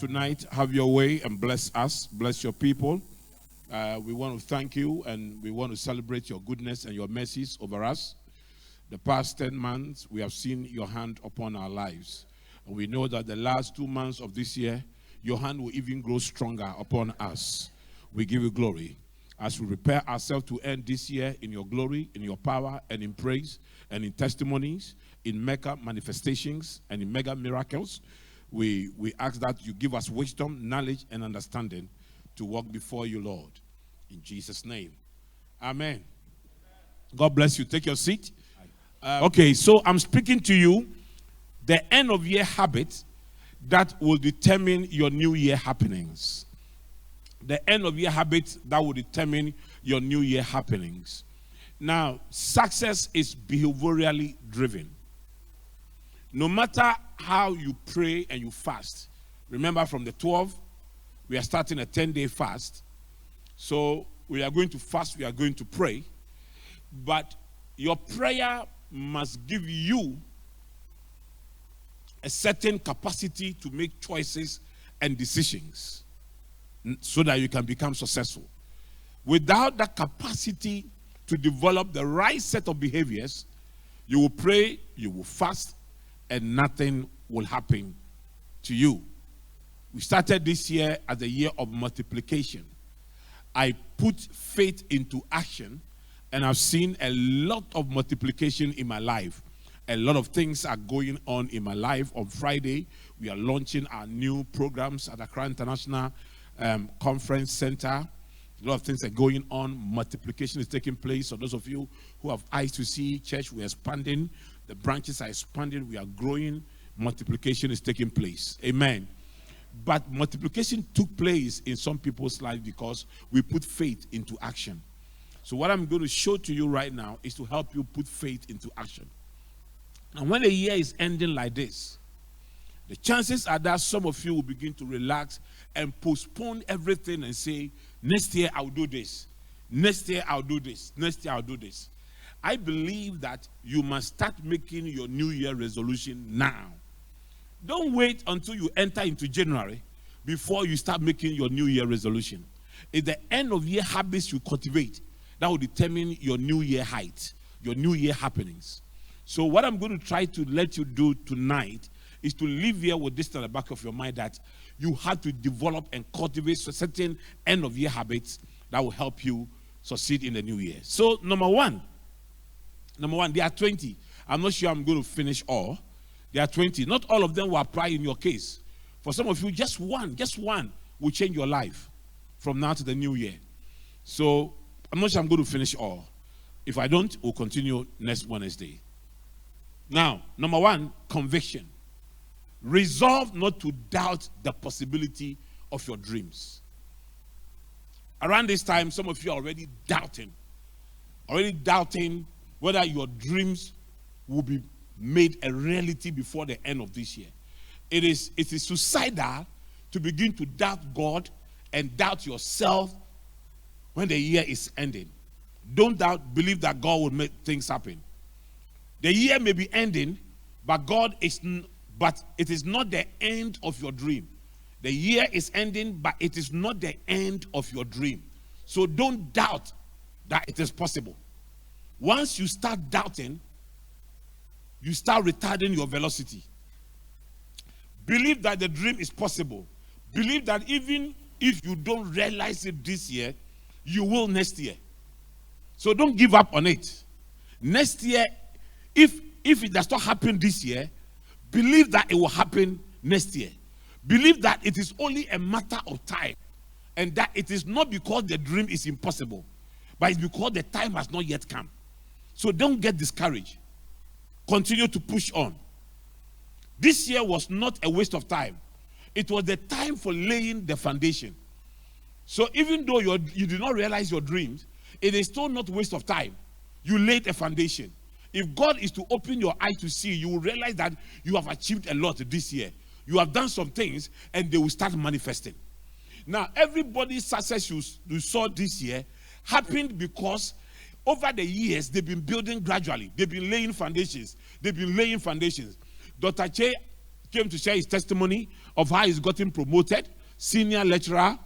tonight, have your way and bless us, bless your people. We want to thank you and we want to celebrate your goodness and your mercies over us. The past 10 months, we have seen your hand upon our lives. And we know that the last 2 months of this year, your hand will even grow stronger upon us. We give you glory. As we prepare ourselves to end this year in your glory, in your power, and in praise, and in testimonies, in mega manifestations, and in mega miracles, we ask that you give us wisdom, knowledge, and understanding to walk before you, Lord. In Jesus' name. Amen. God bless you. Take your seat. Okay, so I'm speaking to you the end of year habit that will determine your new year happenings. The end of year habit that will determine your new year happenings. Now, success is behaviorally driven. No matter how you pray and you fast, remember from the 12th, we are starting a 10-day fast. So we are going to fast, we are going to pray. But your prayer must give you a certain capacity to make choices and decisions so that you can become successful. Without that capacity to develop the right set of behaviors, you will pray, you will fast, and nothing will happen to you. We started this year as a year of multiplication. I put faith into action, and I've seen a lot of multiplication in my life. A lot of things are going on in my life. On Friday, we are launching our new programs at Accra International Conference Center. A lot of things are going on. Multiplication is taking place. So those of you who have eyes to see, church, we're expanding. The branches are expanding. We are growing. Multiplication is taking place. Amen. But multiplication took place in some people's lives because we put faith into action. So what I'm going to show to you right now is to help you put faith into action. And when the year is ending like this, the chances are that some of you will begin to relax and postpone everything and say, next year I'll do this. Next year I'll do this. Next year I'll do this. I believe that you must start making your New Year resolution now. Don't wait until you enter into January before you start making your New Year resolution. It's the end of year habits you cultivate that will determine your New Year height, your New Year happenings. So what I'm going to try to let you do tonight is to live here with this in the back of your mind that you have to develop and cultivate certain end of year habits that will help you succeed in the new year. So number one, there are 20. I'm not sure I'm going to finish all. There are 20. Not all of them will apply in your case. For some of you, just one will change your life from now to the new year. So I'm not sure I'm going to finish all. If I don't, we'll continue next Wednesday. Now, number one, conviction. Resolve not to doubt the possibility of your dreams. Around this time, some of you are already doubting whether your dreams will be made a reality before the end of this year. It is suicidal to begin to doubt God and doubt yourself when the year is ending. Don't doubt, believe that God will make things happen. The year may be ending, but it is not the end of your dream. The year is ending, but it is not the end of your dream. So don't doubt that it is possible. Once you start doubting, you start retarding your velocity. Believe that the dream is possible. Believe that even if you don't realize it this year, you will next year. So don't give up on it. Next year, if it does not happen this year, believe that it will happen next year. Believe that it is only a matter of time. And that it is not because the dream is impossible, but it's because the time has not yet come. So don't get discouraged. Continue to push on. This year was not a waste of time. It was the time for laying the foundation. So even though you did not realize your dreams, it is still not a waste of time. You laid a foundation. If God is to open your eyes to see, you will realize that you have achieved a lot this year. You have done some things and they will start manifesting. Now, everybody's success you saw this year happened because over the years, they've been building gradually. They've been laying foundations. Dr. Che came to share his testimony of how he's gotten promoted, senior lecturer,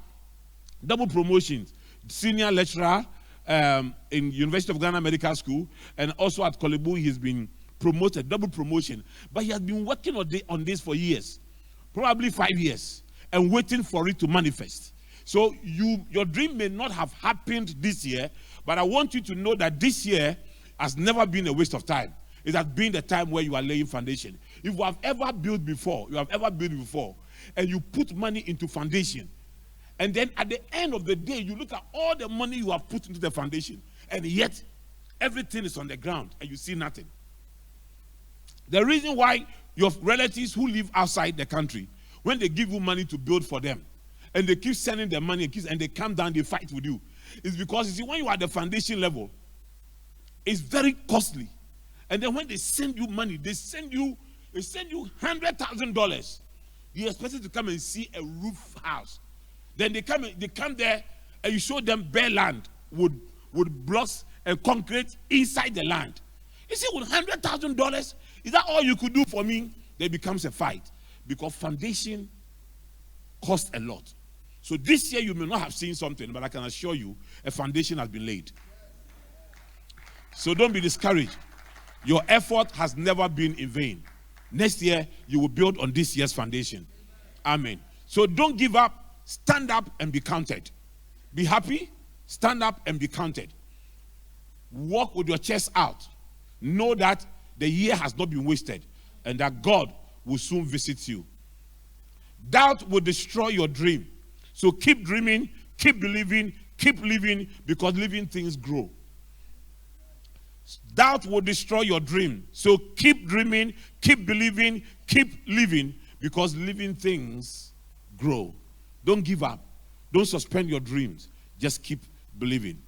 double promotions, senior lecturer in University of Ghana Medical School, and also at Kolebu he's been promoted, double promotion. But he has been working on this for years, probably 5 years, and waiting for it to manifest. So your dream may not have happened this year, but I want you to know that this year has never been a waste of time. It has been the time where you are laying foundation. If you have ever built before, and you put money into foundation, and then at the end of the day, you look at all the money you have put into the foundation, and yet everything is on the ground, and you see nothing. The reason why your relatives who live outside the country, when they give you money to build for them, and they keep sending their money, and they come down, they fight with you, is because, you see, when you are at the foundation level, it's very costly. And then when they send you money, they send you $100,000. You expect to come and see a roof house. Then they come there, and you show them bare land with blocks and concrete inside the land. You see, with $100,000, is that all you could do for me? There becomes a fight, because foundation costs a lot. So this year you may not have seen something, but I can assure you a foundation has been laid. So don't be discouraged. Your effort has never been in vain. Next year, you will build on this year's foundation. Amen. So don't give up. Stand up and be counted. Be happy. Stand up and be counted. Walk with your chest out. Know that the year has not been wasted and that God will soon visit you. Doubt will destroy your dream. So keep dreaming, keep believing, keep living, because living things grow. Doubt will destroy your dream. So keep dreaming, keep believing, keep living, because living things grow. Don't give up. Don't suspend your dreams. Just keep believing.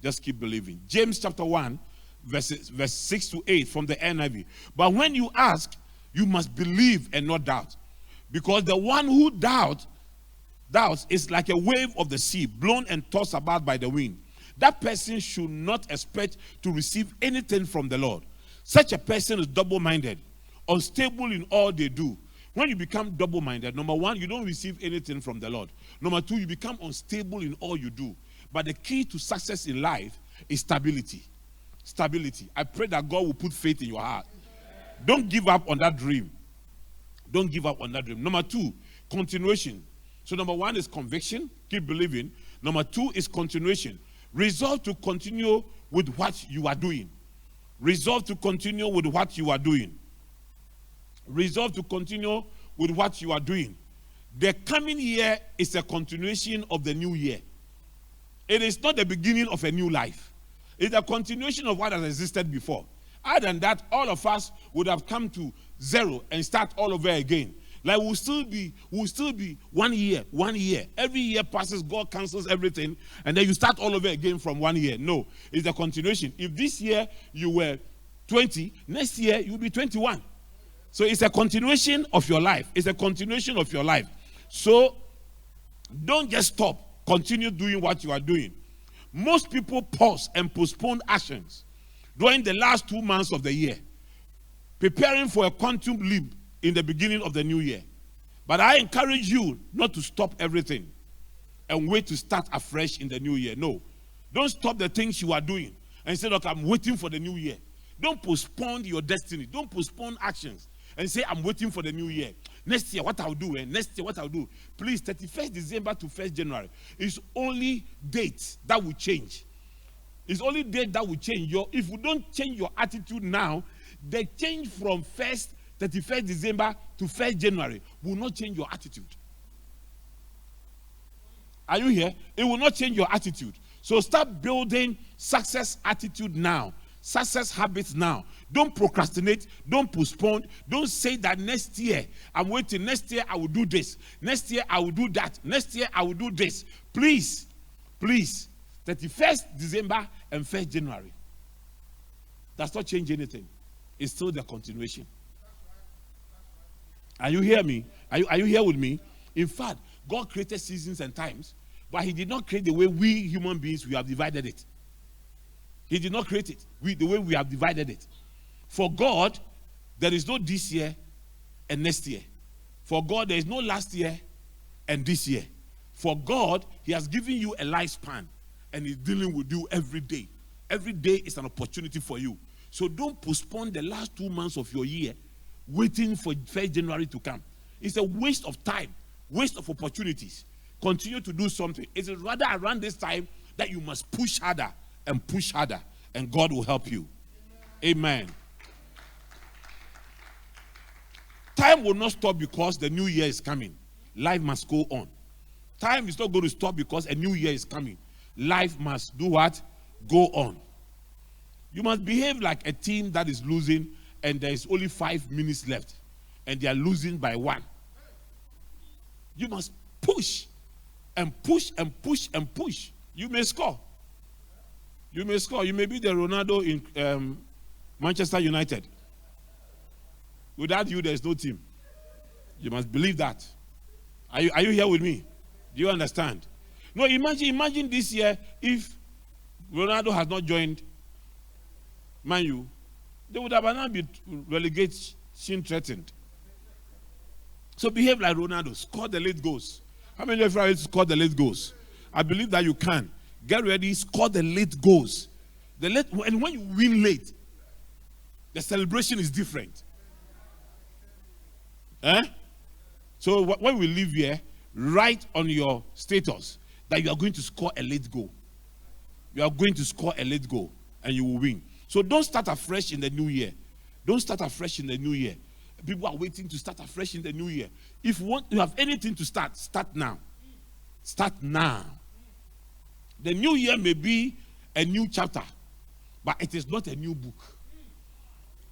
Just keep believing. James chapter 1, verse 6 to 8 from the NIV. But when you ask, you must believe and not doubt. Because the one who doubts is like a wave of the sea, blown and tossed about by the wind. That person should not expect to receive anything from the Lord. Such a person is double-minded, unstable in all they do. When you become double-minded, number one, you don't receive anything from the Lord. Number two, you become unstable in all you do. But the key to success in life is stability. Stability. I pray that God will put faith in your heart. Don't give up on that dream. Don't give up on that dream. Number two, continuation. So number one is conviction, keep believing. Number two is continuation. Resolve to continue with what you are doing. Resolve to continue with what you are doing. Resolve to continue with what you are doing. The coming year is a continuation of the new year. It is not the beginning of a new life. It's a continuation of what has existed before. Other than that, all of us would have come to zero and start all over again. Like we'll still be 1 year. Every year passes, God cancels everything, and then you start all over again from 1 year. No, it's a continuation. If this year you were 20, next year you'll be 21. So it's a continuation of your life. It's a continuation of your life. So don't just stop. Continue doing what you are doing. Most people pause and postpone actions during the last 2 months of the year, preparing for a quantum leap in the beginning of the new year. But I encourage you not to stop everything and wait to start afresh in the new year. No. Don't stop the things you are doing and say, look, I'm waiting for the new year. Don't postpone your destiny. Don't postpone actions and say, I'm waiting for the new year. Next year, what I'll do, next year, what I'll do. Please, 31st December to 1st January is only date that will change. It's only date that will change. If you don't change your attitude now, the change from 31st December to 1st January will not change your attitude. Are you here? It will not change your attitude. So start building success attitude now. Success habits now. Don't procrastinate. Don't postpone. Don't say that next year I'm waiting. Next year I will do this. Next year I will do that. Next year I will do this. Please, 31st December and 1st January. Does not change anything. It's still the continuation. Are you hear me? Are you here with me? In fact, God created seasons and times, but he did not create the way we human beings, we have divided it. He did not create it the way we have divided it. For God, there is no this year and next year. For God, there is no last year and this year. For God, he has given you a lifespan and he's dealing with you every day. Every day is an opportunity for you. So don't postpone the last 2 months of your year waiting for 1st January to come. It's a waste of time, waste of opportunities. Continue to do something. It is rather around this time that you must push harder, and God will help you. Amen. Time will not stop because the new year is coming. Life must go on. Time is not going to stop because a new year is coming. Life must do what? Go on. You must behave like a team that is losing and there is only 5 minutes left and they are losing by 1. You must push and push and push and push. You may score. You may score. You may be the Ronaldo in Manchester United. Without you, there is no team. You must believe that. Are you here with me? Do you understand? No, imagine this year if Ronaldo has not joined Man U, they would have now been relegation threatened. So behave like Ronaldo. Score the late goals. How many of you have scored the late goals? I believe that you can. Get ready, score the late goals. And when you win late, the celebration is different. So when we leave here, write on your status that you are going to score a late goal. You are going to score a late goal and you will win. So don't start afresh in the new year. Don't start afresh in the new year. People are waiting to start afresh in the new year. If you have anything to start, start now. Start now. The new year may be a new chapter, but it is not a new book.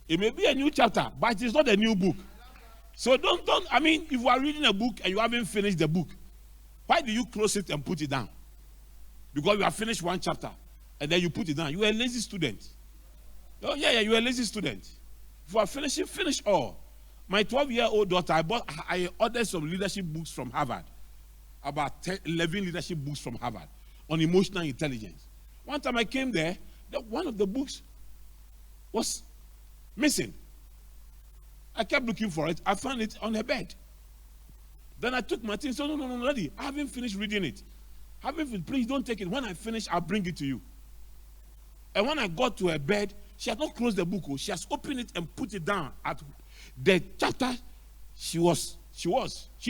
It may be a new chapter, but it is not a new book. So if you are reading a book and you haven't finished the book, why do you close it and put it down? Because you have finished 1 chapter and then you put it down. You are a lazy student. Oh, yeah, you are a lazy student. If you are finishing, finish all. My 12-year-old daughter, I ordered some leadership books from Harvard. About 11 leadership books from Harvard on emotional intelligence. One time I came there, one of the books was missing. I kept looking for it. I found it on her bed. Then I took my things. No, Daddy, I haven't finished reading it. Please don't take it. When I finish, I'll bring it to you. And when I got to her bed, she had not closed the book. She has opened it and put it down at the chapter she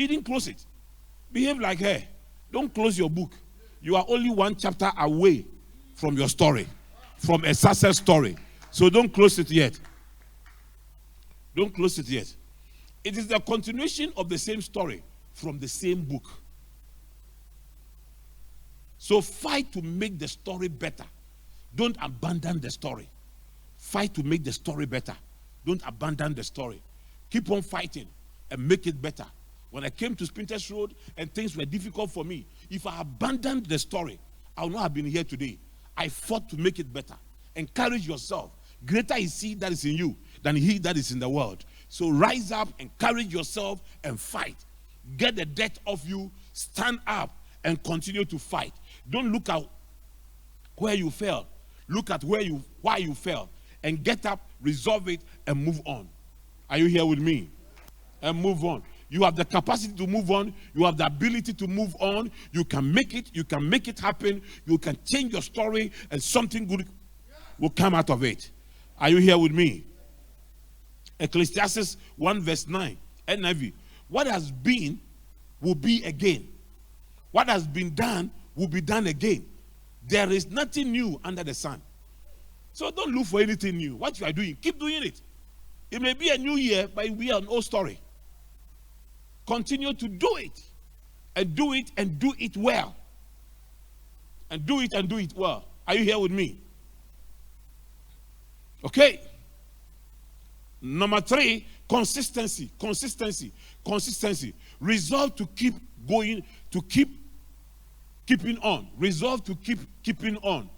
didn't close it. Behave like her. Don't close your book. You are only 1 chapter away from your story, from a success story. So don't close it yet. Don't close it yet. It is the continuation of the same story from the same book. So fight to make the story better. Don't abandon the story. Fight to make the story better. Don't abandon the story. Keep on fighting and make it better. When I came to Spinters Road and things were difficult for me, if I abandoned the story, I would not have been here today. I fought to make it better. Encourage yourself. Greater is he that is in you than he that is in the world. So rise up, encourage yourself, and fight. Get the debt off you, stand up, and continue to fight. Don't look at where you fell. Look at why you fell. And get up, resolve it, and move on. Are you here with me? And move on. You have the capacity to move on. You have the ability to move on. You can make it. You can make it happen. You can change your story, and something good will come out of it. Are you here with me? Ecclesiastes 1 verse 9, NIV. What has been will be again. What has been done will be done again. There is nothing new under the sun. So don't look for anything new. What you are doing, keep doing it. It may be a new year, but it will be an old story. Continue to do it. And do it and do it well. And do it and do it well. Are you here with me? Okay. Number 3, consistency. Resolve to keep going, to keeping on. Resolve to keep keeping on.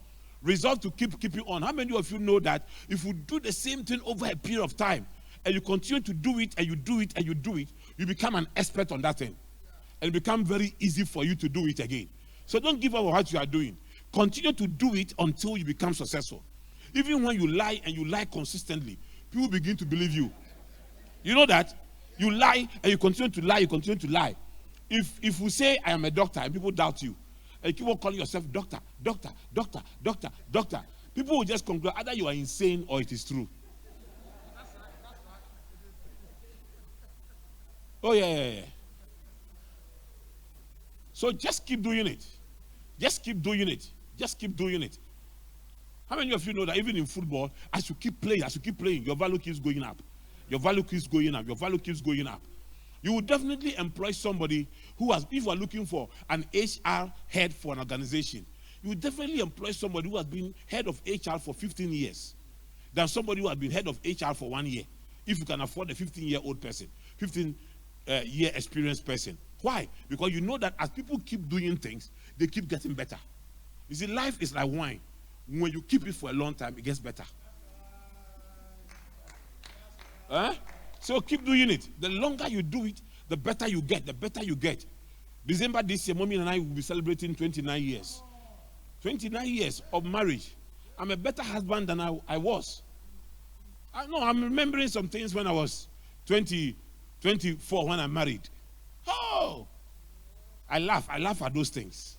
Resolve to keep keeping on. How many of you know that if you do the same thing over a period of time, and you continue to do it, and you do it, and you do it, you become an expert on that thing. And it becomes very easy for you to do it again. So don't give up on what you are doing. Continue to do it until you become successful. Even when you lie and you lie consistently, people begin to believe you. You know that? You lie and you continue to lie, you continue to lie. If you say, I am a doctor, and people doubt you, and you keep on calling yourself doctor, doctor, doctor, doctor, doctor, people will just conclude either you are insane or it is true. Oh, yeah. So just keep doing it. Just keep doing it. Just keep doing it. How many of you know that even in football, as you keep playing, your value keeps going up. Your value keeps going up. Your value keeps going up. You will definitely employ somebody who has, if you are looking for an HR head for an organization, you will definitely employ somebody who has been head of HR for 15 years than somebody who has been head of HR for 1 year. If you can afford a 15-year-old person, 15-year experienced person. Why? Because you know that as people keep doing things, they keep getting better. You see, life is like wine. When you keep it for a long time, it gets better. So keep doing it. The longer you do it, the better you get. The better you get. December this year, Mommy and I will be celebrating 29 years. 29 years of marriage. I'm a better husband than I was. I'm remembering some things when I was 24 when I married. Oh, I laugh at those things.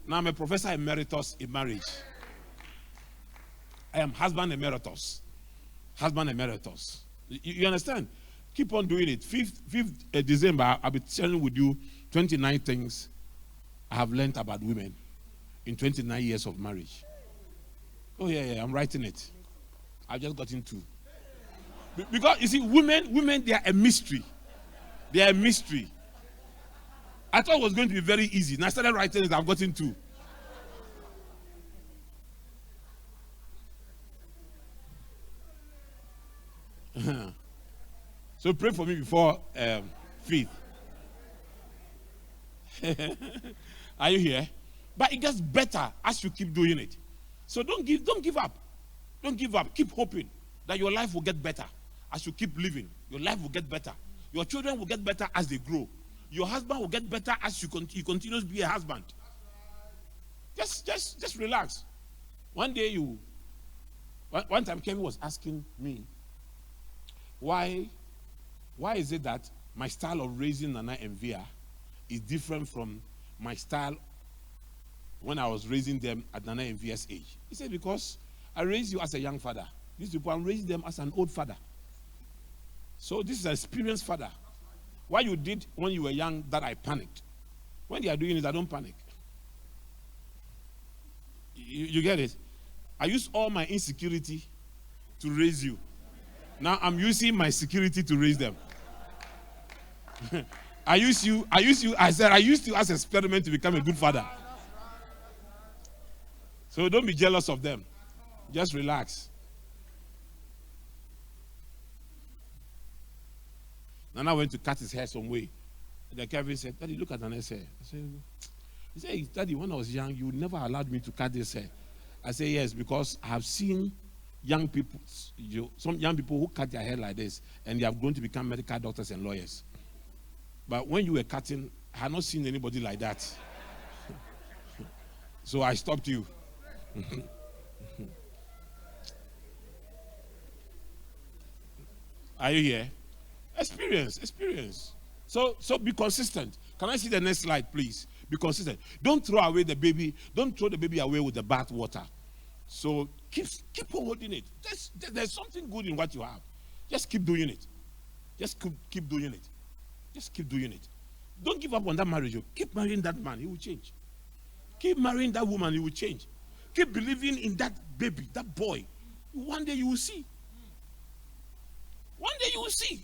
Now I'm a professor emeritus in marriage. I am husband emeritus. Husband emeritus. You understand? Keep on doing it. 5th December, I'll be sharing with you 29 things I have learned about women in 29 years of marriage. Oh, yeah, I'm writing it. I've just gotten 2. Because, you see, women, they are a mystery. They are a mystery. I thought it was going to be very easy. And I started writing it, I've gotten 2. So pray for me before 5th. Are you here? But it gets better as you keep doing it. So don't give up. Don't give up. Keep hoping that your life will get better as you keep living. Your life will get better. Your children will get better as they grow. Your husband will get better as you continue to be a husband. Just relax. One time Kevin was asking me, why is it that my style of raising Nana and Via is different from my style when I was raising them at Nana and Via's age? He said, because I raised you as a young father. These people, I'm raising them as an old father. So this is an experienced father. What you did when you were young, that I panicked. When they are doing it, I don't panic. You get it? I used all my insecurity to raise you. Now I'm using my security to raise them. I used you as an experiment to become a good father. So don't be jealous of them. Just relax. Nana went to cut his hair some way. And Kevin said, Daddy, look at Nana's hair. He said, Daddy, when I was young, you never allowed me to cut this hair. I said, yes, because I have seen young people, some young people who cut their hair like this, and they have grown to become medical doctors and lawyers. But when you were cutting, I had not seen anybody like that. So I stopped you. Are you here? Experience. So be consistent. Can I see the next slide, please? Be consistent. Don't throw away the baby. Don't throw the baby away with the bath water. So keep on holding it. There's something good in what you have. Just keep doing it. Just keep doing it. Just keep doing it. Don't give up on that marriage. Keep marrying that man. He will change. Keep marrying that woman. He will change. Keep believing in that baby, that boy. One day you will see. One day you will see.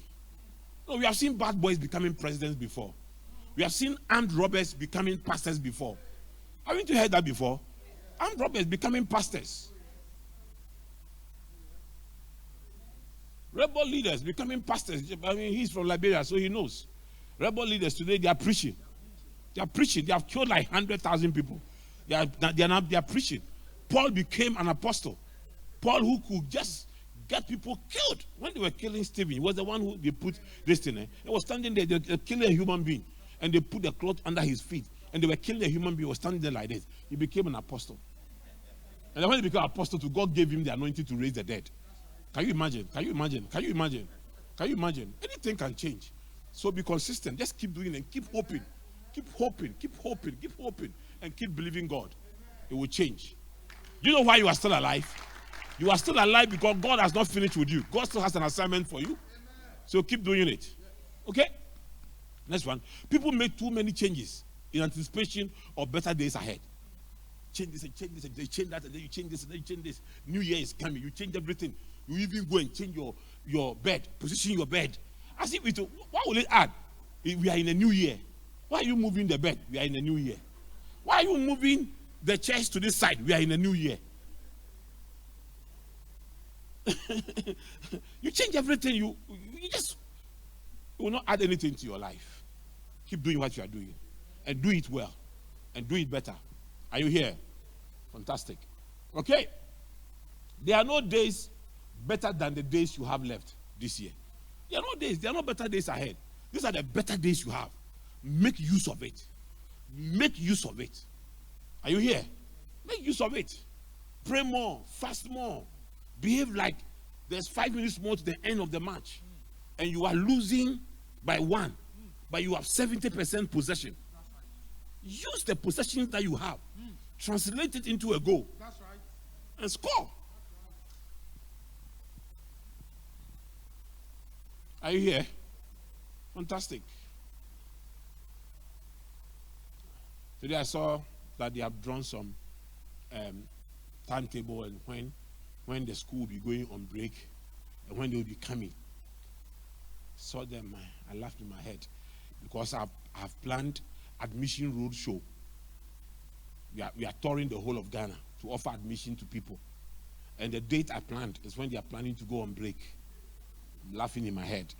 No, we have seen bad boys becoming presidents before. We have seen armed robbers becoming pastors before. Haven't you heard that before? Armed robbers becoming pastors. Rebel leaders becoming pastors. I mean, he's from Liberia, so he knows. Rebel leaders today, they are preaching. They are preaching. They have killed like 100,000 people. They are preaching. Paul became an apostle. Paul, who could just get people killed. When they were killing Stephen, he was the one who they put this thing. He was standing there, they were killing a human being. And they put the cloth under his feet. And they were killing a human being. He was standing there like this. He became an apostle. And then when he became an apostle, God gave him the anointing to raise the dead. Can you imagine? Can you imagine? Can you imagine? Can you imagine? Anything can change. So be consistent. Just keep doing it and keep hoping. Keep hoping, keep hoping, keep hoping, and keep believing God. It will change. You know why you are still alive? You are still alive because God has not finished with you. God still has an assignment for you. So keep doing it. Okay? Next one. People make too many changes in anticipation of better days ahead. Change this and change this and they change that and then you change this and then you change this. New Year is coming. You change everything. You even go and change your bed, position your bed. As if what will it add? We are in a new year. Why are you moving the bed? We are in a new year. Why are you moving the chairs to this side? We are in a new year. You change everything. You will not add anything to your life. Keep doing what you are doing. And do it well. And do it better. Are you here? Fantastic. Okay? There are no days better than the days you have left this year. There are no days. There are no better days ahead. These are the better days you have. Make use of it. Make use of it. Are you here? Make use of it. Pray more. Fast more. Behave like there's 5 minutes more to the end of the match. And you are losing by 1. But you have 70% possession. Use the possessions that you have. Translate it into a goal. That's right. And score. Are you here? Fantastic. Today I saw that they have drawn some timetable and when the school will be going on break and when they will be coming. Saw them, I laughed in my head because I've planned admission road show. We are touring the whole of Ghana to offer admission to people. And the date I planned is when they are planning to go on break. I'm laughing in my head.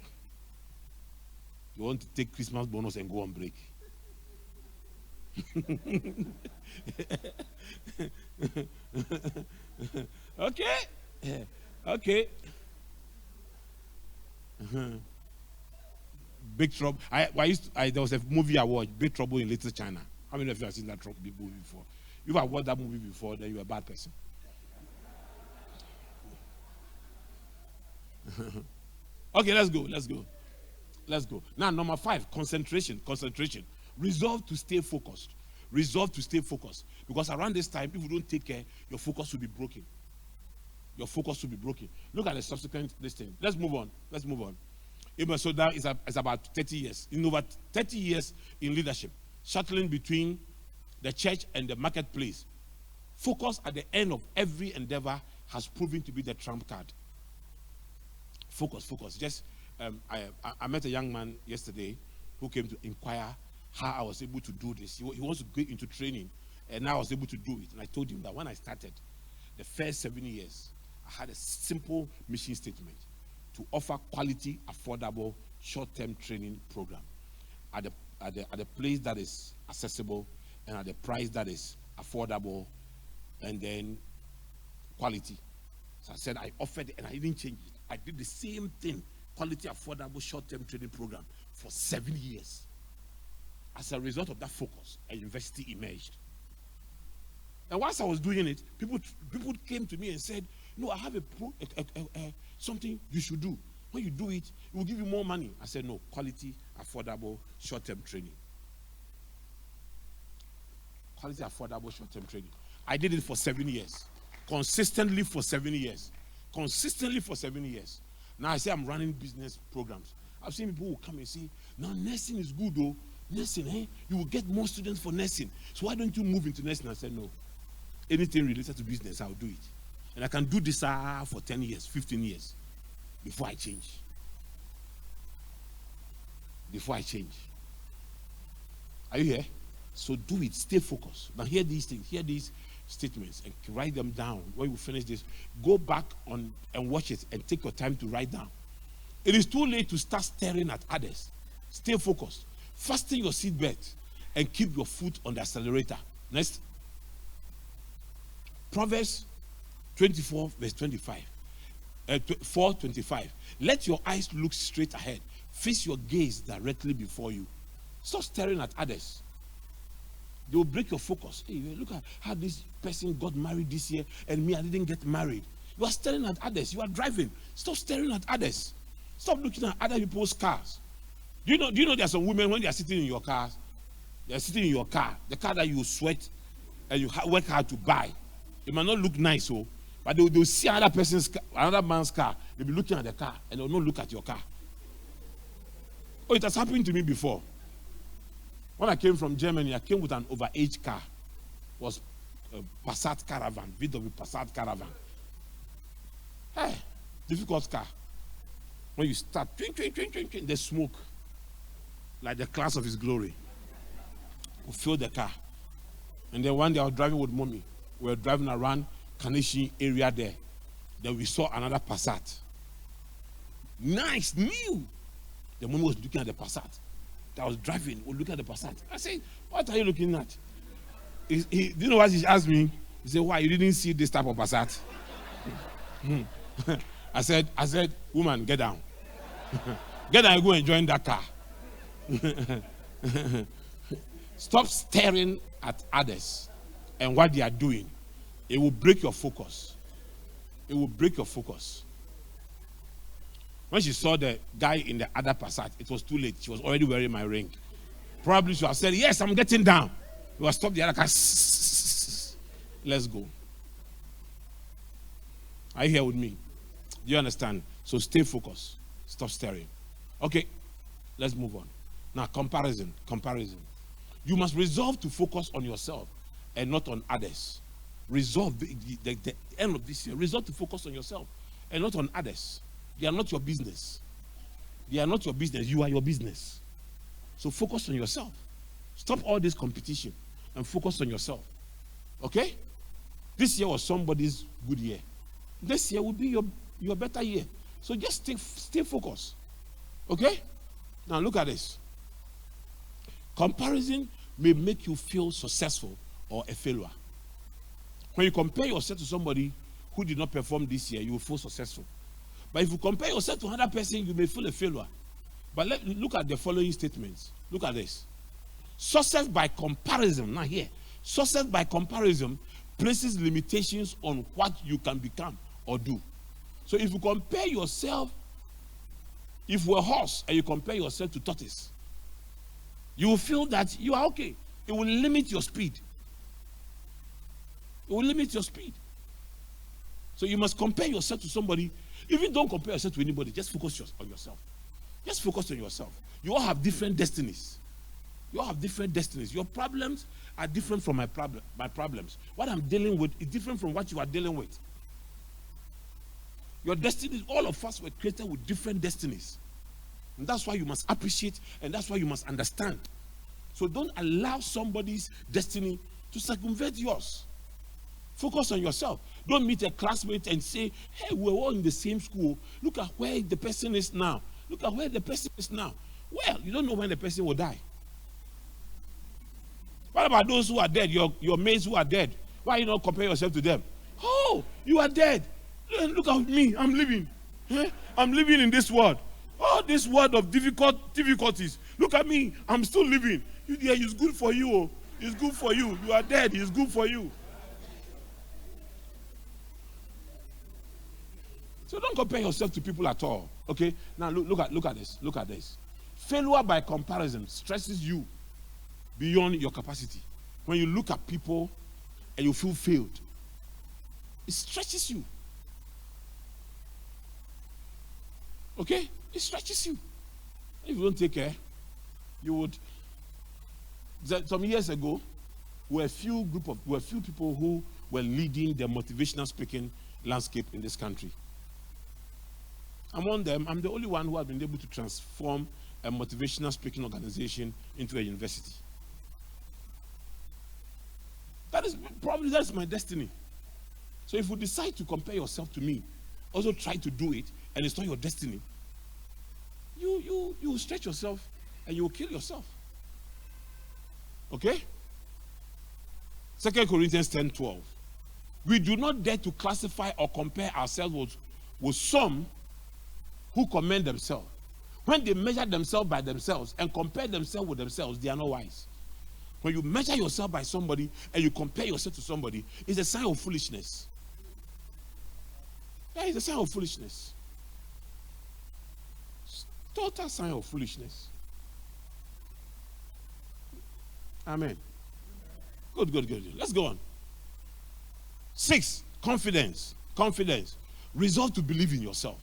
You want to take Christmas bonus and go on break. Okay. Okay. Big Trouble. There was a movie I watched, Big Trouble in Little China. How many of you have seen that movie before? If I watched that movie before, then you're a bad person. Okay, let's go. Now, number 5, concentration. Resolve to stay focused. Because around this time, if you don't take care, your focus will be broken. Look at the subsequent listing. Let's move on. Ibn Soda is about 30 years. In over 30 years in leadership, shuttling between the church and the marketplace. Focus at the end of every endeavor has proven to be the trump card. Focus. Just I met a young man yesterday who came to inquire how I was able to do this. He wants to go into training, and I was able to do it. And I told him that when I started, the first 7 years, I had a simple mission statement to offer quality, affordable, short-term training program at a place that is accessible and at a price that is affordable, and then quality. So I said I offered it and I didn't change it. I did the same thing, quality, affordable, short-term training program for 7 years. As a result of that focus, a university emerged. And once I was doing it, people came to me and said, "No, I have something you should do. When you do it, it will give you more money." I said, "No, quality, affordable, short-term training." Quality, affordable, short-term training. I did it for 7 years. Consistently for 7 years. Now I say I'm running business programs. I've seen people who come and say, "Now nursing is good though. Nursing, you will get more students for nursing. So why don't you move into nursing?" I said, "No. Anything related to business, I'll do it. And I can do this for 10 years, 15 years before I change. Are you here? So do it. Stay focused. Now hear these things. Hear these statements and write them down. When you finish this, go back on and watch it and take your time to write down. It is too late to start staring at others. Stay focused. Fasten your seatbelt and keep your foot on the accelerator. Next. Proverbs 24 verse 25. 4:25. Let your eyes look straight ahead. Fix your gaze directly before you. Stop staring at others. They will break your focus. Hey, look at how this person got married this year and me, I didn't get married. You are staring at others. You are driving. Stop staring at others. Stop looking at other people's cars. Do you know there are some women when they are sitting in your car, they are sitting in your car, the car that you sweat and you work hard to buy. It might not look nice, but they'll see another man's car. They'll be looking at the car and they'll not look at your car. Oh, it has happened to me before. When I came from Germany, I came with an overaged car. It was a Passat Caravan, VW Passat Caravan. Hey, difficult car. When you start, they smoke like the class of his glory. We fill the car. And then one day I was driving with mommy. We were driving around Kanishi area there. Then we saw another Passat. Nice, new. The mommy was looking at the Passat. I was driving, we looking at the Passat. I said, what are you looking at? Do you know what he asked me? He said, why, you didn't see this type of Passat? I said, woman, get down. Get down and go and join that car. Stop staring at others and what they are doing. It will break your focus. It will break your focus. When she saw the guy in the other Passat, it was too late. She was already wearing my ring. Probably she would have said, yes, I'm getting down. He would stop the other car. Let's go. Are you here with me? Do you understand? So stay focused. Stop staring. Okay, let's move on. Now, comparison. You must resolve to focus on yourself and not on others. Resolve, the end of this year, resolve to focus on yourself and not on others. They are not your business. They are not your business. You are your business. So focus on yourself. Stop all this competition and focus on yourself. Okay? This year was somebody's good year. This year will be your better year. So just stay focused. Okay? Now look at this. Comparison may make you feel successful or a failure. When you compare yourself to somebody who did not perform this year, you will feel successful. But if you compare yourself to another person, you may feel a failure. But look at the following statements. Look at this. Success by comparison, now here, success by comparison places limitations on what you can become or do. So if you compare yourself, if you're a horse and you compare yourself to tortoise, you will feel that you are okay. It will limit your speed. It will limit your speed. So you must compare yourself to somebody. Even don't compare yourself to anybody. Just focus on yourself. Just focus on yourself. You all have different destinies. You all have different destinies. Your problems are different from my problems. What I'm dealing with is different from what you are dealing with. Your destinies, all of us were created with different destinies. And that's why you must appreciate, and that's why you must understand. So don't allow somebody's destiny to circumvent yours. Focus on yourself. Don't meet a classmate and say, hey, we're all in the same school. Look at where the person is now. Look at where the person is now. Well, you don't know when the person will die. What about those who are dead, your mates who are dead? Why you not compare yourself to them? Oh, you are dead. Look at me, I'm living. I'm living in this world. Oh, this world of difficulties. Look at me, I'm still living. Yeah, it's good for you. It's good for you. You are dead, it's good for you. So don't compare yourself to people at all. Okay? Now look at this. Look at this. Failure by comparison stresses you beyond your capacity. When you look at people and you feel failed, it stretches you. Okay? It stretches you. If you don't take care, you would. Some years ago, were a few people who were leading the motivational speaking landscape in this country. Among them, I'm the only one who has been able to transform a motivational speaking organization into a university. That's my destiny. So if you decide to compare yourself to me, also try to do it, and it's not your destiny, you will stretch yourself and you will kill yourself. Okay? 2 Corinthians 10:12. We do not dare to classify or compare ourselves with some who commend themselves. When they measure themselves by themselves and compare themselves with themselves, they are not wise. When you measure yourself by somebody and you compare yourself to somebody, it's a sign of foolishness. Yeah, it's a sign of foolishness. It's total sign of foolishness. Amen. Good. Let's go on. 6, confidence. Resolve to believe in yourself.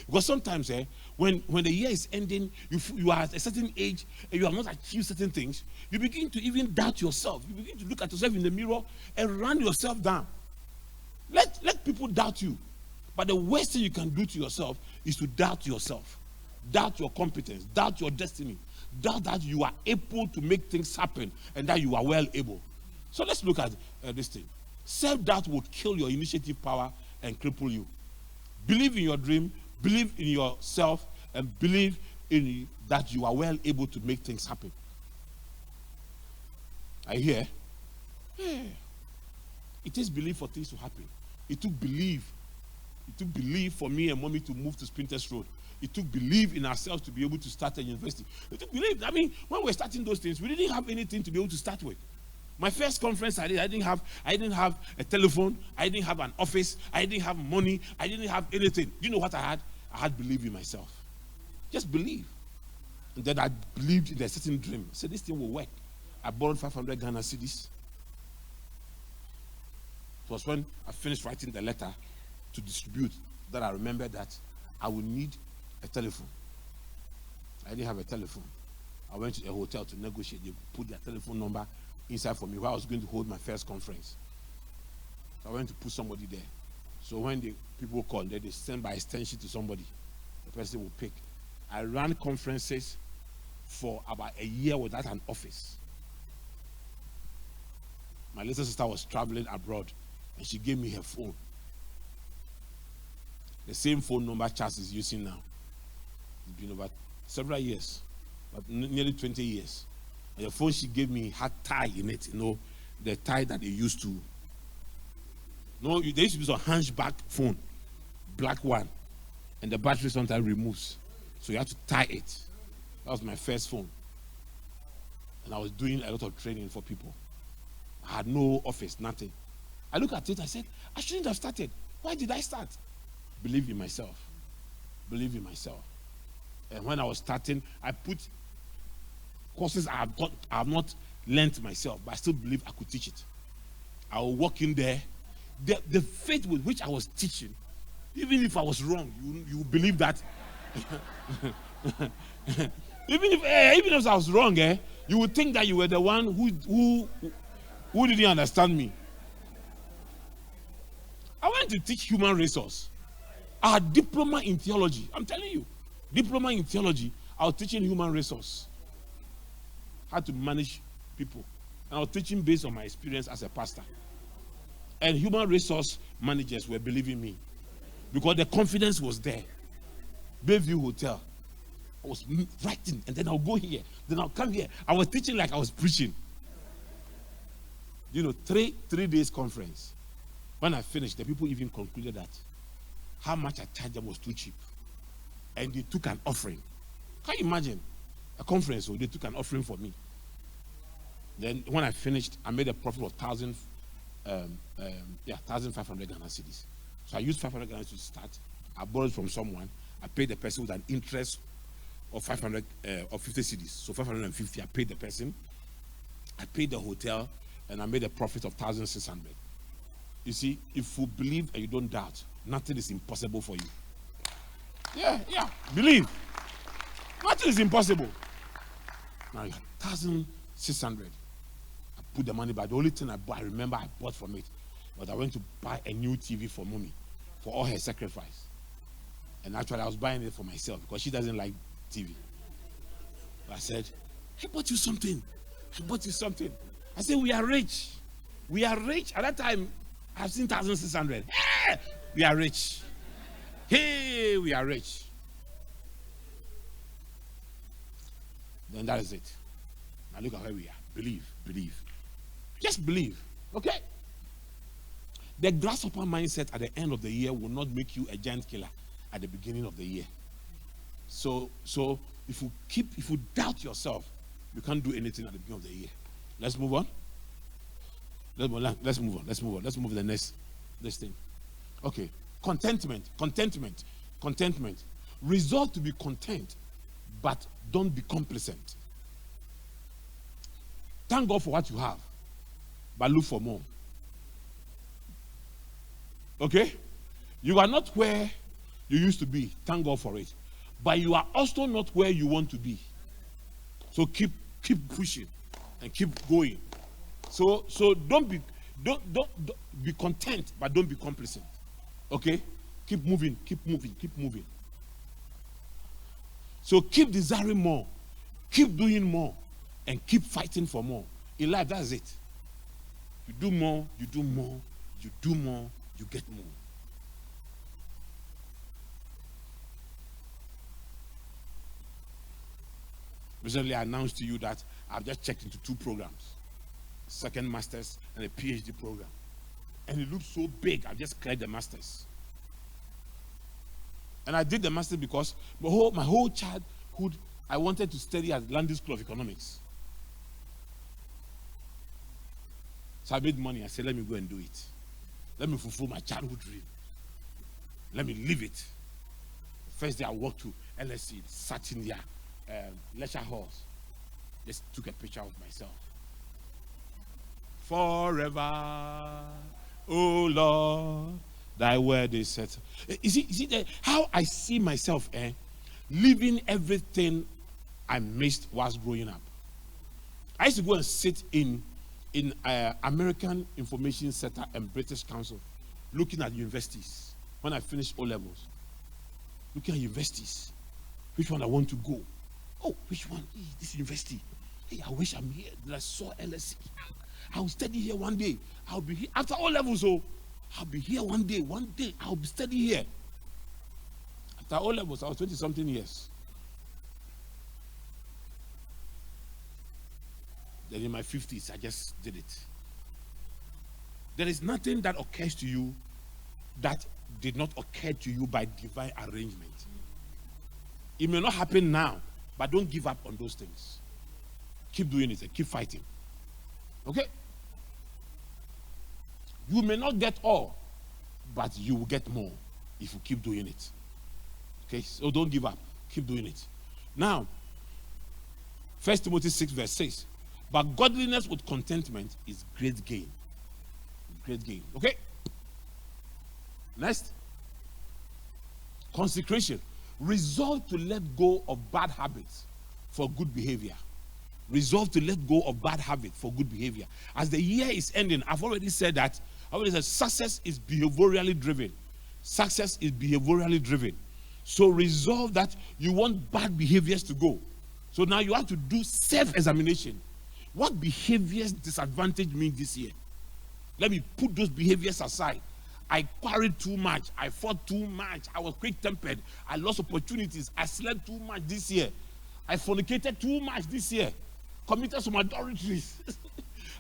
Because sometimes when the year is ending, you are at a certain age and you have not achieved certain things, you begin to even doubt yourself. You begin to look at yourself in the mirror and run yourself down. Let people doubt you. But the worst thing you can do to yourself is to doubt yourself. Doubt your competence. Doubt your destiny. Doubt that you are able to make things happen and that you are well able. So let's look at this thing. Self-doubt will kill your initiative power and cripple you. Believe in your dream, believe in yourself, and believe in that you are well able to make things happen. Are you here? Yeah. It takes belief for things to happen. It took belief for me and mommy to move to Sprinters Road. It took belief in ourselves to be able to start a university. It took belief. I mean, when we were starting those things, we didn't have anything to be able to start with. My first conference I didn't have a telephone. I didn't have an office. I didn't have money. I didn't have anything. You know what I had? I had belief in myself. Just believe. And then I believed in a certain dream. I said, this thing will work. I borrowed 500 Ghana cedis. It was when I finished writing the letter to distribute that I remembered that I would need a telephone. I didn't have a telephone. I went to a hotel to negotiate. They put their telephone number inside for me while I was going to hold my first conference. So I went to put somebody there. So when the people called, they send by extension to somebody. The person will pick. I ran conferences for about a year without an office. My little sister was traveling abroad and she gave me her phone. The same phone number Charles is using now. It's been over several years, but nearly 20 years. And the phone she gave me had tie in it, the tie that they used to. They used to use a hunchback phone, black one, and the battery sometimes removes. So you have to tie it. That was my first phone. And I was doing a lot of training for people. I had no office, nothing. I look at it, I said, I shouldn't have started. Why did I start? Believe in myself. And when I was starting, I put courses I have not learned myself, but I still believe I could teach it. I will walk in there. The faith with which I was teaching, even if I was wrong, you believe that. even if I was wrong, you would think that you were the one who didn't understand me. I went to teach human resource. I had diploma in theology. I'm telling you, diploma in theology. I was teaching human resource, how to manage people. And I was teaching based on my experience as a pastor. And human resource managers were believing me because the confidence was there. Bayview Hotel. I was writing, and then I'll go here, then I'll come here. I was teaching like I was preaching. 3 days conference. When I finished, the people even concluded that how much I charged them was too cheap. And they took an offering. Can you imagine? A conference, so they took an offering for me. Then when I finished, I made a profit of 1,500 Ghana cedis. So I used 500 Ghana to start. I borrowed from someone. I paid the person with an interest of 500 or 50 cedis. So 550, I paid the person. I paid the hotel, and I made a profit of 1,600. You see, if you believe and you don't doubt, nothing is impossible for you. Yeah, believe. Nothing is impossible. Now you have 1,600. I put the money back. The only thing I remember I bought from it, but I went to buy a new TV for mommy for all her sacrifice. And actually, I was buying it for myself because she doesn't like TV. I said, I bought you something. I said, we are rich. At that time, I've seen 1,600. Hey, we are rich. Hey, we are rich. Then that is it. Now look at where we are. Believe. Just believe. Okay? The grasshopper mindset at the end of the year will not make you a giant killer at the beginning of the year. So if you doubt yourself, you can't do anything at the beginning of the year. Let's move on. Let's move to the next thing. Okay. Contentment. Resolve to be content, but don't be complacent. Thank God for what you have, but look for more. Okay? You are not where you used to be. Thank God for it. But you are also not where you want to be. So keep pushing and keep going. So don't be content, but don't be complacent. Okay? Keep moving. So keep desiring more, keep doing more, and keep fighting for more. In life, that's it. You do more, you do more, you do more, you get more. Recently, I announced to you that I've just checked into 2 programs, second master's and a PhD program. And it looked so big, I just cleared the master's. And I did the master's because my whole childhood, I wanted to study at London School of Economics. So I made money. I said, let me go and do it. Let me fulfill my childhood dream. Let me live it. First day I walked to LSE, sat in their lecture halls. Just took a picture of myself. Forever, oh Lord, thy word is set. You see that how I see myself, living everything I missed whilst growing up. I used to go and sit in American Information Center and British Council, looking at universities. When I finished O levels, looking at universities, which one I want to go. Oh, which one? Hey, this university. Hey, I wish I'm here. I saw LSE. I'll study here one day. I'll be here after O levels. So I'll be here one day. One day I'll be studying here. After O levels, I was 20-something years. Then in my 50s, I just did it. There is nothing that occurs to you that did not occur to you by divine arrangement. It may not happen now, but don't give up on those things. Keep doing it and keep fighting. Okay? You may not get all, but you will get more if you keep doing it. Okay? So don't give up. Keep doing it. Now, 1 Timothy 6 verse 6. But godliness with contentment is great gain. Great gain. Okay? Next. Consecration. Resolve to let go of bad habits for good behavior. Resolve to let go of bad habits for good behavior. As the year is ending, I've already said that. Success is behaviorally driven. Success is behaviorally driven. So resolve that you want bad behaviors to go. So now you have to do self-examination. What behaviors disadvantage me this year? Let me put those behaviors aside. I quarreled too much. I fought too much. I was quick-tempered. I lost opportunities. I slept too much this year. I fornicated too much this year. Committed some adulteries.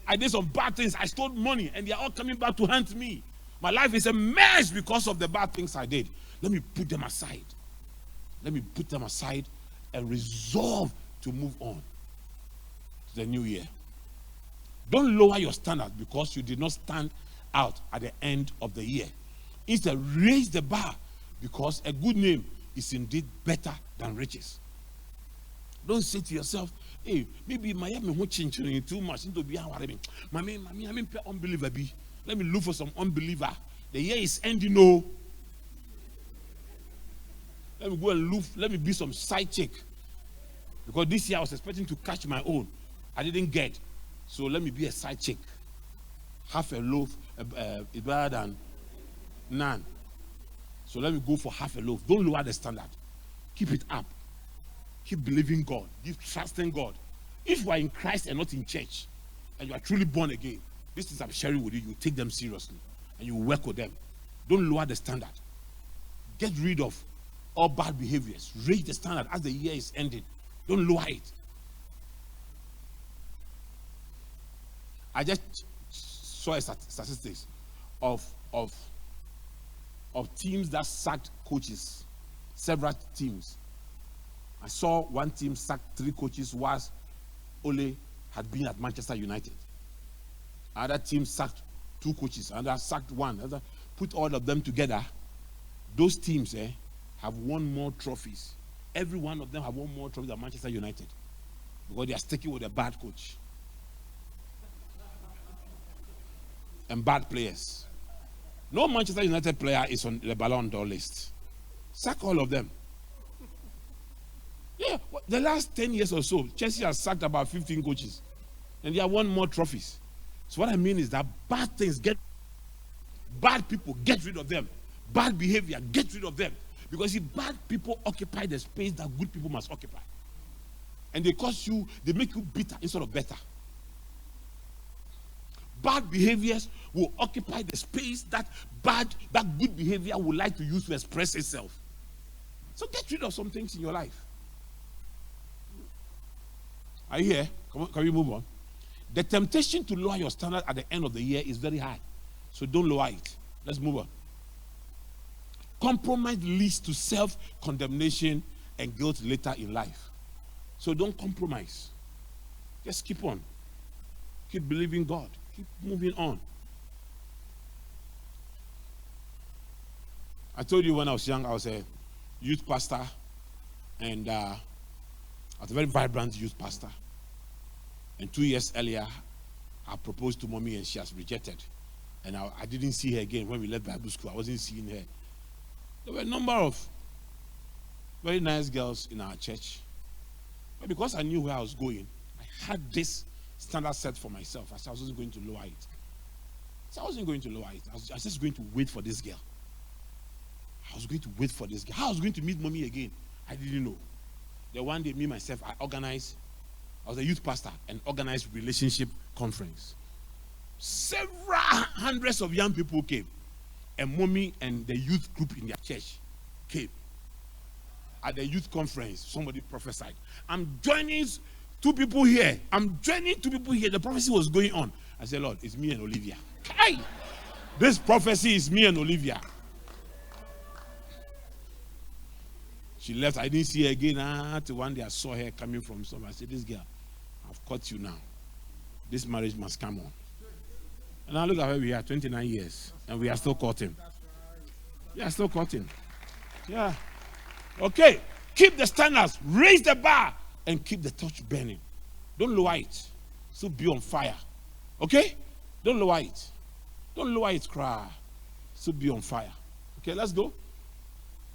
I did some bad things. I stole money, and they are all coming back to haunt me. My life is a mess because of the bad things I did. Let me put them aside. Let me put them aside and resolve to move on to the new year. Don't lower your standard because you did not stand out at the end of the year. Instead, raise the bar because a good name is indeed better than riches. Don't say to yourself, hey, maybe my changing too much into be unbeliever be. Let me look for some unbeliever. The year is ending, no. Let me go and look, let me be some side chick. Because this year I was expecting to catch my own. I didn't get. So let me be a side chick. Half a loaf is better than none. So let me go for half a loaf. Don't lower the standard. Keep it up. Keep believing God. Keep trusting God. If you are in Christ and not in church, and you are truly born again, these things I'm sharing with you, you take them seriously and you work with them. Don't lower the standard. Get rid of all bad behaviors. Raise the standard as the year is ending. Don't lower it. I just saw a statistics of teams that sacked coaches, several teams. I saw one team sack 3 coaches whilst Ole had been at Manchester United. Another team sacked 2 coaches, another sacked 1. Another, put all of them together. Those teams have won more trophies. Every one of them have won more trophies than Manchester United because they are sticking with a bad coach. and bad players. No Manchester United player is on the Ballon d'Or list. Sack all of them. Yeah, the last 10 years or so, Chelsea has sacked about 15 coaches. And they have won more trophies. So what I mean is that bad things bad people, get rid of them. Bad behavior, get rid of them. Because if bad people occupy the space that good people must occupy. And they make you bitter instead of better. Bad behaviors will occupy the space that good behavior would like to use to express itself. So get rid of some things in your life. Are you here? Can we move on? The temptation to lower your standard at the end of the year is very high. So don't lower it. Let's move on. Compromise leads to self-condemnation and guilt later in life. So don't compromise. Just keep on. Keep believing God. Keep moving on. I told you when I was young, I was a youth pastor. And I was a very vibrant youth pastor. And 2 years earlier, I proposed to mommy and she has rejected. And I didn't see her again when we left Bible school. I wasn't seeing her. There were a number of very nice girls in our church. But because I knew where I was going, I had this standard set for myself. I said I wasn't going to lower it. So I wasn't going to lower it. I was just going to wait for this girl. I was going to wait for this girl. How I was going to meet mommy again, I didn't know. Then one day, me, myself, I was a youth pastor and organized relationship conference. Several hundreds of young people came. And mommy and the youth group in their church came. At the youth conference, somebody prophesied. I'm joining two people here. The prophecy was going on. I said, Lord, it's me and Olivia. Kai! This prophecy is me and Olivia. She left. I didn't see her again until one day I saw her coming from somewhere. I said, this girl, I've caught you now. This marriage must come on. And now look at where we are, 29 years. And we are still courting. We are still courting. Yeah. Okay. Keep the standards. Raise the bar. And keep the torch burning. Don't lower it. Still be on fire. Okay? Don't lower it. Don't lower it, cry. Still be on fire. Okay, let's go.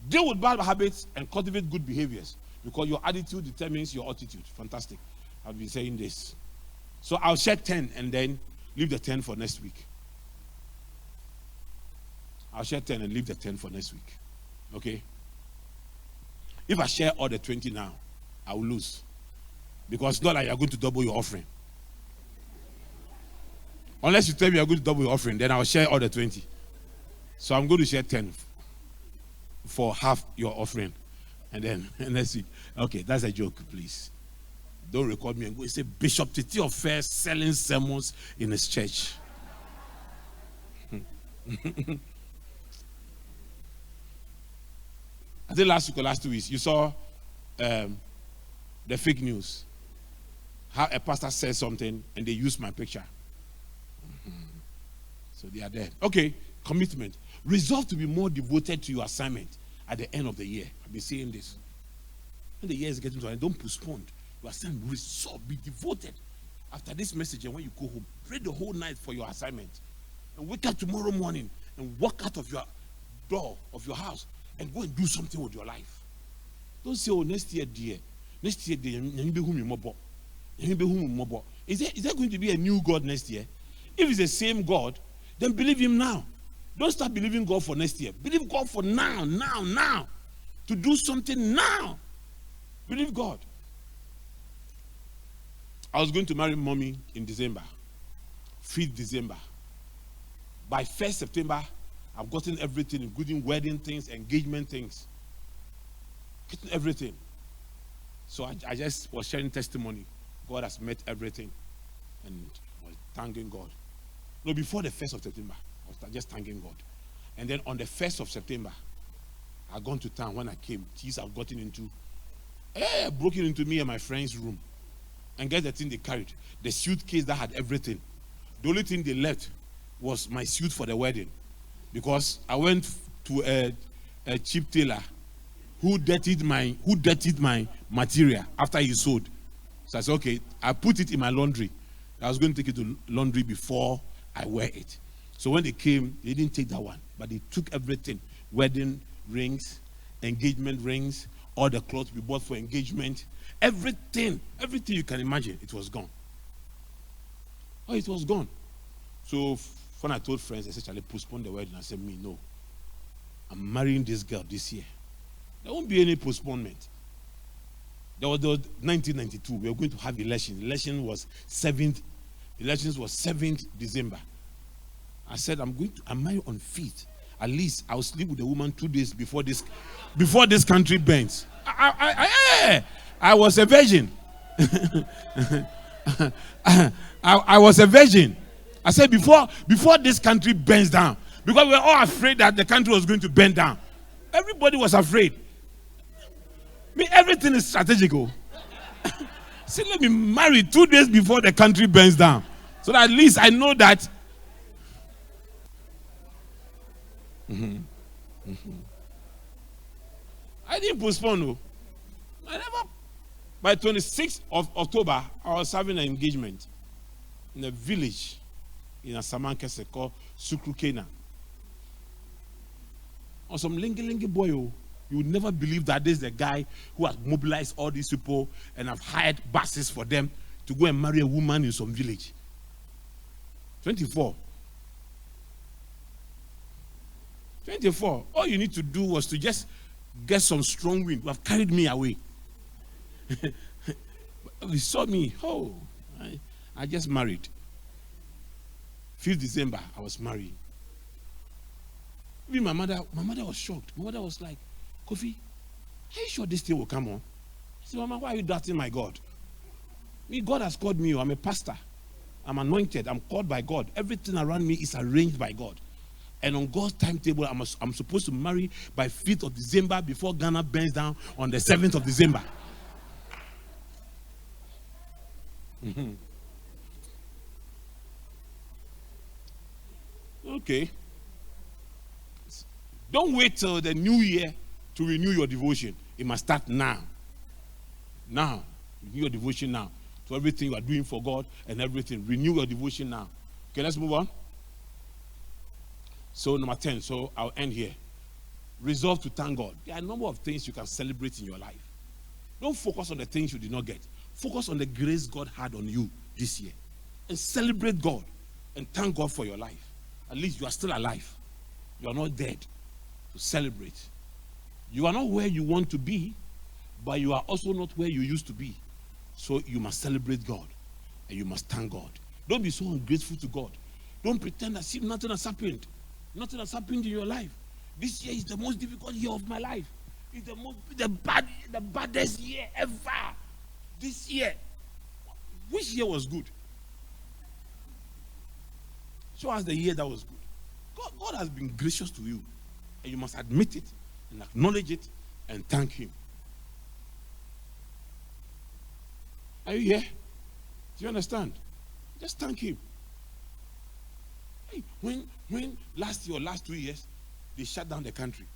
Deal with bad habits and cultivate good behaviors. Because your attitude determines your attitude. Fantastic. I've been saying this. So I'll share 10 and then leave the 10 for next week. I'll share 10 and leave the 10 for next week. Okay? If I share all the 20 now, I will lose. Because it's not like you're going to double your offering. Unless you tell me you're going to double your offering, then I'll share all the 20. So I'm going to share 10 for half your offering. And then let's see. Okay, that's a joke, please. Don't record me and go and say Bishop Titi-Ofei selling sermons in his church. I think last week or last 2 weeks, you saw the fake news. How a pastor said something and they used my picture. So they are there. Okay, commitment. Resolve to be more devoted to your assignment at the end of the year. I've been saying this. When the year is getting to an end, don't postpone. Your assignment, resolve, be devoted. After this message and when you go home, pray the whole night for your assignment. And wake up tomorrow morning and walk out of your door of your house and go and do something with your life. Don't say, oh, next year, dear. Next year, dear. Is there going to be a new God next year? If it's the same God, then believe him now. Don't start believing God for next year. Believe God for now. To do something now. Believe God. I was going to marry mommy in December. 5th December. By 1st September, I've gotten everything, including wedding things, engagement things. Getting everything. So I just was sharing testimony. God has met everything. And was thanking God. No, before the 1st of September, I was just thanking God. And then on the 1st of September, I gone to town. When I came, thieves have gotten into, broken into me and my friend's room. And guess the thing they carried? The suitcase that had everything. The only thing they left was my suit for the wedding. Because I went to a cheap tailor who dirtied my material after he sold. So I said, okay, I put it in my laundry. I was going to take it to laundry before I wear it. So when they came, they didn't take that one, but they took everything. Wedding rings, engagement rings, all the clothes we bought for engagement, everything you can imagine, it was gone. Oh, it was gone. So when I told friends, I said, shall I postpone the wedding? I said, me, no. I'm marrying this girl this year. There won't be any postponement. There was 1992. We were going to have elections. Elections was 7th December. I said, I'm married on 5th. At least I'll sleep with the woman 2 days before this country burns. I was a virgin. I was a virgin. I said, before this country burns down, because we were all afraid that the country was going to burn down. Everybody was afraid. Everything is strategical. See, let me marry 2 days before the country burns down, so that at least I know that. I didn't postpone. No. I never. By 26th of October, I was having an engagement in a village in Asamankese called Sukrukena. Or some lingy boy. You would never believe that this is the guy who has mobilized all these people and have hired buses for them to go and marry a woman in some village. 24. All you need to do was to just get some strong wind. You have carried me away. You saw me. Oh, I just married. 5th December, I was married. Even my mother was shocked. My mother was like, Kofi, are you sure this thing will come on? I said, Mama, why are you doubting my God? God has called me. I'm a pastor. I'm anointed. I'm called by God. Everything around me is arranged by God. And on God's timetable, I'm supposed to marry by 5th of December before Ghana burns down on the 7th of December. Okay. Don't wait till the new year to renew your devotion. It must start now. Now. Renew your devotion now. To everything you are doing for God and everything. Renew your devotion now. Okay, let's move on. So number 10, so I'll end here. Resolve to thank God. There are a number of things you can celebrate in your life. Don't focus on the things you did not get. Focus on the grace God had on you this year. And celebrate God. And thank God for your life. At least you are still alive. You are not dead. To celebrate. You are not where you want to be, but you are also not where you used to be. So you must celebrate God. And you must thank God. Don't be so ungrateful to God. Don't pretend as if nothing has happened. Nothing has happened in your life. This year is the most difficult year of my life. It's the baddest year ever. This year. Which year was good? Show us the year that was good. God has been gracious to you. And you must admit it and acknowledge it and thank Him. Are you here? Do you understand? Just thank Him. Hey, when last year or last 2 years, they shut down the country,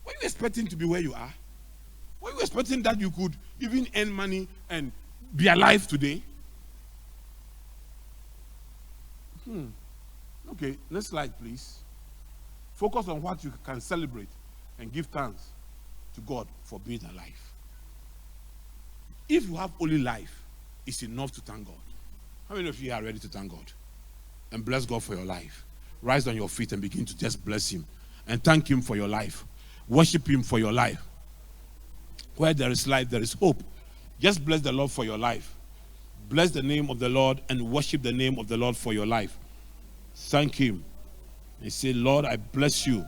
were you expecting to be where you are? Were you expecting that you could even earn money and be alive today? Okay, next slide, please. Focus on what you can celebrate and give thanks to God for being alive. If you have only life, it's enough to thank God. How many of you are ready to thank God? And bless God for your life. Rise on your feet and begin to just bless Him. And thank Him for your life. Worship Him for your life. Where there is life, there is hope. Just bless the Lord for your life. Bless the name of the Lord and worship the name of the Lord for your life. Thank Him. And say, Lord, I bless you